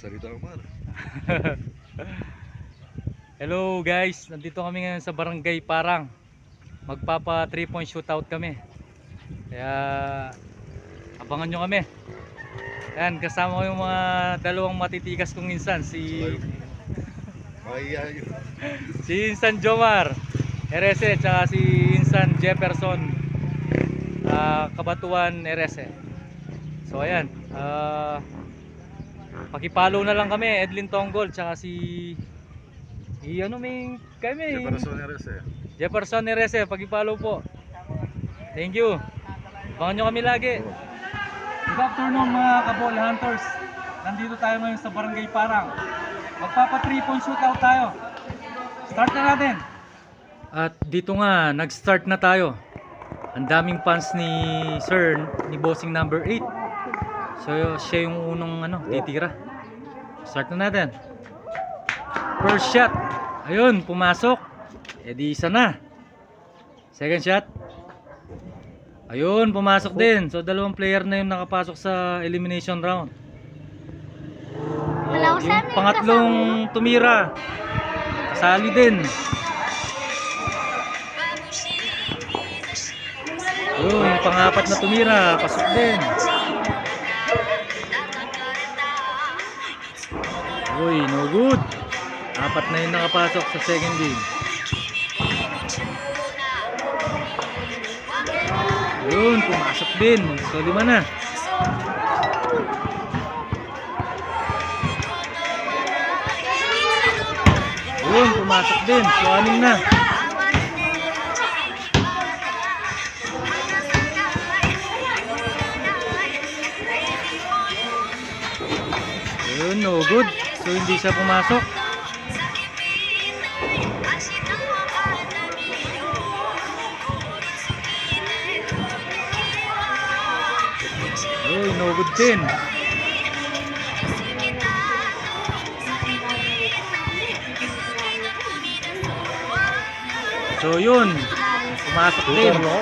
Salita Omar. Hello guys, nandito kami ngayon sa Barangay Parang. Magpapa 3-point shootout kami. Kaya abangan nyo kami. Ayan, kasama ko yung mga dalawang matitikas kong insan. Si Insan Jomar RS, tsaka si Insan Jefferson Kabatuan RS. So ayan, pakipalo na lang kami, Edlin Tonggol, tsaka Jefferson RS, pakipalo po. Thank you. Abangan nyo kami lagi. Good afternoon mga kaball hunters. Nandito tayo ngayon sa Barangay Parang. Magpapa 3-point shootout tayo. Start na natin. At dito nga, nag-start na tayo. Ang daming fans ni Sir, ni Bossing number 8. So siya yung unang titira. Start na natin. First shot. Ayun, pumasok. E di isa na. Second shot. Ayun, pumasok din. So dalawang player na yung nakapasok sa elimination round. Yung pangatlong tumira, kasali din. Ayun, yung pangapat na tumira, pasok din. Uy, no good. Apat na yung nakapasok sa second game. Ayun, pumasok din. So 5 na. Ayun, pumasok din. So 6 na. Ayun, no good. So hindi siya pumasok. Ayun, no good din. So yun, pumasok din. No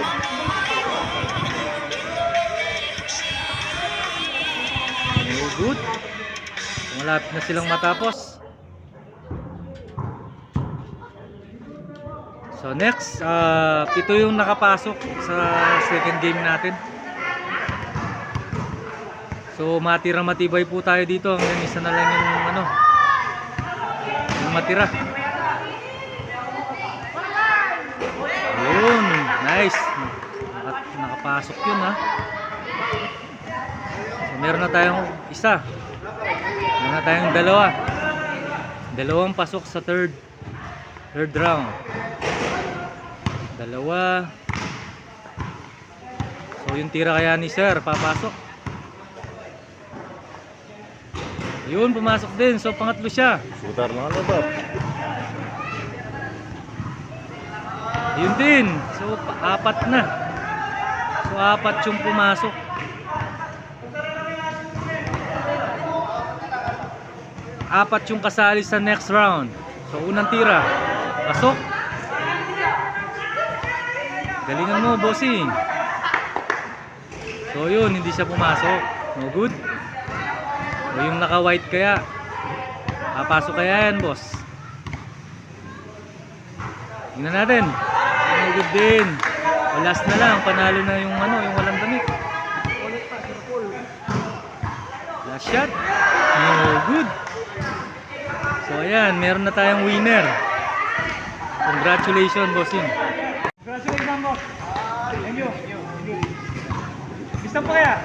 good. Malapit na silang matapos. So next, ito yung nakapasok sa second game natin. So matira matibay po tayo dito. Hanggang isa na lang yung matira. Ayun, nice. Nakapasok yun ha. So meron na tayong isa. Meron na tayong dalawang pasok sa third round. Dalawa. So yung tira kaya ni Sir papasok. Yun, pumasok din. So pangatlo siya. Shooter na ba? Yun din. So 4 na. So 4 yung pumasok. Apat yung kasali sa next round. So unang tira, pasok. Galingan mo, bossing. So yun, hindi siya pumasok. No good. O yung naka-white kaya, papasok kaya yan, boss. Tingnan natin. No good din. O last na lang, panalo na yung yung walang damit. Last shot. No good. So ayan, meron na tayong winner. Congratulations, bossing. Congratulations, boss. Thank you. Bisa po kaya?